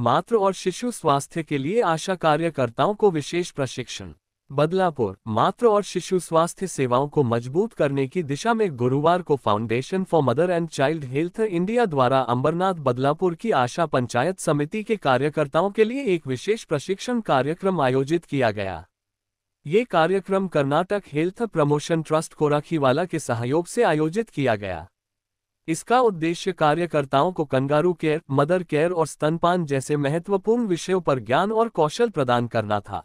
मातृ और शिशु स्वास्थ्य के लिए आशा कार्यकर्ताओं को विशेष प्रशिक्षण। बदलापुर मातृ और शिशु स्वास्थ्य सेवाओं को मजबूत करने की दिशा में गुरुवार को foundation for mother end child health India द्वारा अंबरनाथ बदलापुर की आशा पंचायत समिति के कार्यकर्ताओं के लिए एक विशेष प्रशिक्षण कार्यक्रम आयोजित किया गया। ये कार्यक्रम कर्नाटक हेल्थ प्रमोशन ट्रस्ट कोराखीवाला के सहयोग से आयोजित किया गया। इसका उद्देश्य कार्यकर्ताओं को कंगारू केयर, मदर केयर और स्तनपान जैसे महत्वपूर्ण विषयों पर ज्ञान और कौशल प्रदान करना था।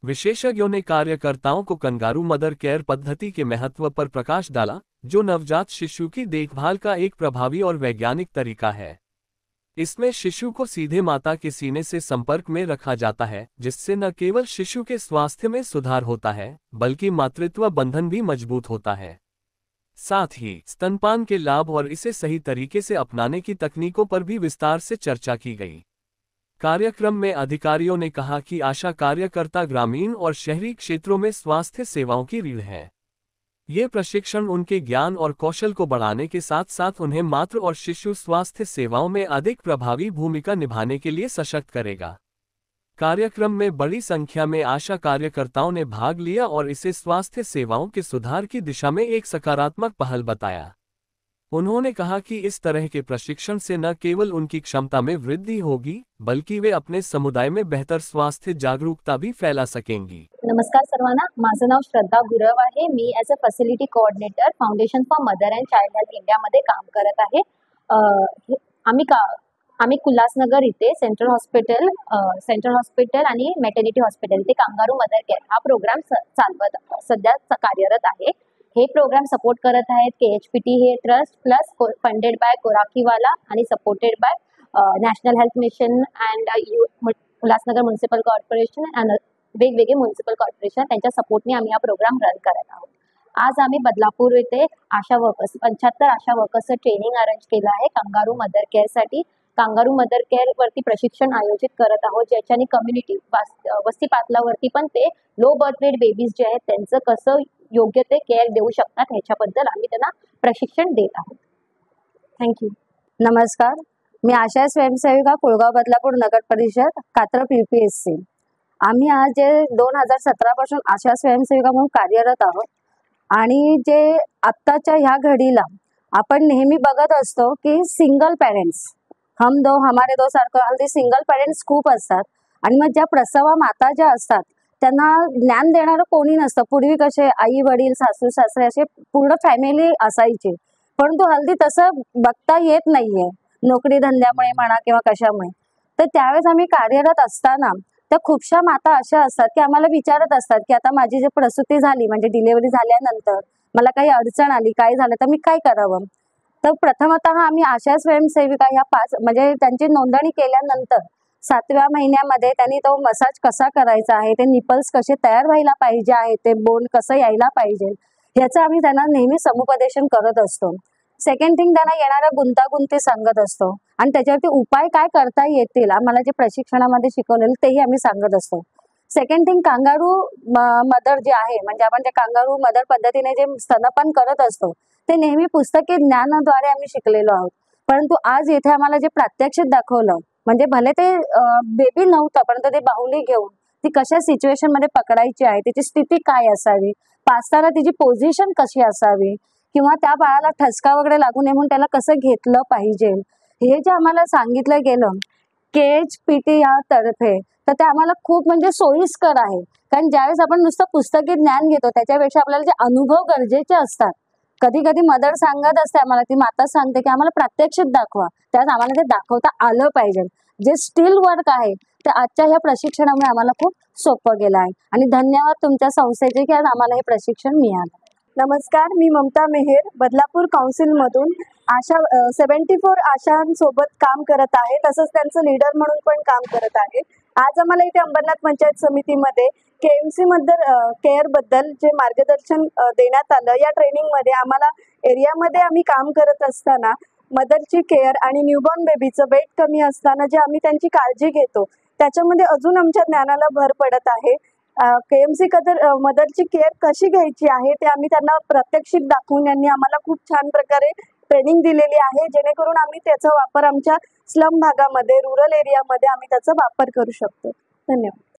विशेषज्ञों ने कार्यकर्ताओं को कंगारू मदर केयर पद्धति के महत्व पर प्रकाश डाला, जो नवजात शिशु की देखभाल का एक प्रभावी और वैज्ञानिक तरीका है। इसमें शिशु को सीधे माता के सीने से संपर्क में रखा जाता है, जिससे न केवल शिशु के स्वास्थ्य में सुधार होता है, बल्कि मातृत्व बंधन भी मजबूत होता है। साथ ही स्तनपान के लाभ और इसे सही तरीके से अपनाने की तकनीकों पर भी विस्तार से चर्चा की गई। कार्यक्रम में अधिकारियों ने कहा कि आशा कार्यकर्ता ग्रामीण और शहरी क्षेत्रों में स्वास्थ्य सेवाओं की रीढ़ है। ये प्रशिक्षण उनके ज्ञान और कौशल को बढ़ाने के साथ साथ उन्हें मातृ और शिशु स्वास्थ्य सेवाओं में अधिक प्रभावी भूमिका निभाने के लिए सशक्त करेगा। कार्यक्रम में बड़ी संख्या में आशा कार्यकर्ताओं ने भाग लिया और इसे स्वास्थ्य सेवाओं के सुधार की दिशा में एक सकारात्मक पहल बताया। उन्होंने कहा कि इस तरह के प्रशिक्षण से न केवल उनकी क्षमता में वृद्धि होगी, बल्कि वे अपने समुदाय में बेहतर स्वास्थ्य जागरूकता भी फैला सकेंगी। नमस्कार सर्वांना, माझं नाव श्रद्धा गुरव आहे। मी as a facility coordinator foundation for mother and child health इंडियामध्ये काम करत आहे। आम्ही उल्हासनगर इथे सेंट्रल हॉस्पिटल आणि मॅटर्निटी हॉस्पिटल इथे कांगारू मदर केअर हा प्रोग्राम सध्या कार्यरत आहे। हे प्रोग्राम सपोर्ट करत आहेत KHPT हे ट्रस्ट प्लस फंडेड बाय कोराखीवाला आणि supported by national health mission and Ulhasnagar municipal corporation and वेगवेगळे म्युनिसिपल कॉर्पोरेशन त्यांच्या सपोर्टने आम्ही हा प्रोग्राम रन करत आहोत। आज आम्ही बदलापूर येथे आशा वर्कर्स 75 आशा वर्कर्सचं ट्रेनिंग अरेंज केलं आहे कांगारू मदर केअरसाठी। कांगारू मदर केअर वरती प्रशिक्षण आयोजित करत आहोत, ज्याच्याने कम्युनिटी वस्ती पातळीवरती पण ते लो बर्थ रेट बेबीज जे आहेत त्यांचं कसं योग्य ते केअर देऊ शकतात ह्याच्याबद्दल आम्ही त्यांना प्रशिक्षण देत आहोत। थँक्यू। नमस्कार, मी आशा स्वयंसेविका कुळगाव बदलापूर नगर परिषद कात्रप UPSC। आम्ही आज जे 2017 पासून आशा स्वयंसेविका म्हणून कार्यरत आहोत आणि जे आत्ताच्या ह्या घडीला आपण नेहमी बघत असतो की सिंगल पेरेंट्स हम दो हमारे दो सारखं अगदी सिंगल पेरेंट्स खूप असतात आणि मग ज्या प्रसवा माता ज्या असतात त्यांना ज्ञान देणारं कोणी नसतं। पूर्वी कसे आई वडील सासू सासरे असे पूर्ण फॅमिली असायची, परंतु हल्ली तसं बघता येत नाहीये, नोकरी धंद्यामुळे म्हणा किंवा कशामुळे। तर त्यावेळेस आम्ही कार्यरत असताना त्या खूपशा माता अशा असतात की आम्हाला विचारत असतात की आता माझी जी प्रसूती झाली म्हणजे डिलिव्हरी झाल्यानंतर मला काही अडचण आली, काय झालं तर मी काय करावं। तर प्रथमतः आम्ही आशा स्वयंसेविका ह्या 5 म्हणजे त्यांची नोंदणी केल्यानंतर 7व्या महिन्यामध्ये त्यांनी तो मसाज कसा करायचा आहे, ते निपल्स कसे तयार व्हायला पाहिजे आहे, ते बोन कसं यायला पाहिजे ह्याचं आम्ही त्यांना नेहमी समुपदेशन करत असतो। सेकंड थिंग, त्यांना येणाऱ्या गुंतागुंती सांगत असतो आणि त्याच्यावरती उपाय काय करता येतील आम्हाला जे प्रशिक्षणामध्ये शिकवलेलं तेही आम्ही सांगत असतो। सेकंड थिंग, कांगारू मदर जे आहे म्हणजे आपण जे कांगारू मदर पद्धतीने जे स्तनपान करत असतो ते नेहमी पुस्तकी ज्ञानाद्वारे आम्ही शिकलेलो आहोत, परंतु आज येथे आम्हाला जे प्रात्यक्षिक दाखवलं म्हणजे भले ते बेबी नव्हतं परंतु ते बाहुली घेऊन ती कशा सिच्युएशन मध्ये पकडायची आहे, त्याची स्थिती काय असावी, पाजताना तिची पोझिशन कशी असावी किंवा त्या बाळाला ठसका वगैरे लागू नये म्हणून त्याला कसं घेतलं पाहिजे, हे जे आम्हाला सांगितलं गेलं KHPT या तर्फे, तर ते आम्हाला खूप म्हणजे सोयीस्कर आहे। कारण ज्यावेळेस आपण नुसतं पुस्तकी ज्ञान घेतो त्याच्यापेक्षा आपल्याला जे अनुभव गरजेचे असतात, कधी कधी मदर सांगत असते आम्हाला, ती माता सांगते की आम्हाला प्रात्यक्षिक दाखवा, त्यात आम्हाला ते दाखवता आलं पाहिजे। जे स्टिल वर्क आहे ते आजच्या ह्या प्रशिक्षणामुळे आम्हाला खूप सोपं गेलं आहे आणि धन्यवाद तुमच्या संस्थेचे की आज आम्हाला हे प्रशिक्षण मिळालं। नमस्कार, मी ममता मेहेर बदलापूर काउन्सिलमधून आशा 74 आशांसोबत काम करत आहे, तसंच त्यांचं लीडर म्हणून पण काम करत आहे। आज आम्हाला इथे अंबरनाथ पंचायत समितीमध्ये KMC मदर केअर बद्दल जे मार्गदर्शन देण्यात आलं, या ट्रेनिंगमध्ये आम्हाला एरियामध्ये आम्ही काम करत असताना मदरची केअर आणि न्यूबॉर्न बेबीचं वेट कमी असताना जे आम्ही त्यांची काळजी घेतो त्याच्यामध्ये अजून आमच्या ज्ञानाला भर पडत आहे। KMC मदरची केअर कशी घ्यायची आहे ते आम्ही त्यांना प्रात्यक्षिक दाखवून यांनी आम्हाला खूप छान प्रकारे ट्रेनिंग दिलेली आहे, जेणेकरून आम्ही त्याचा वापर आमच्या स्लम भागामध्ये, रुरल एरियामध्ये आम्ही त्याचा वापर करू शकतो. धन्यवाद.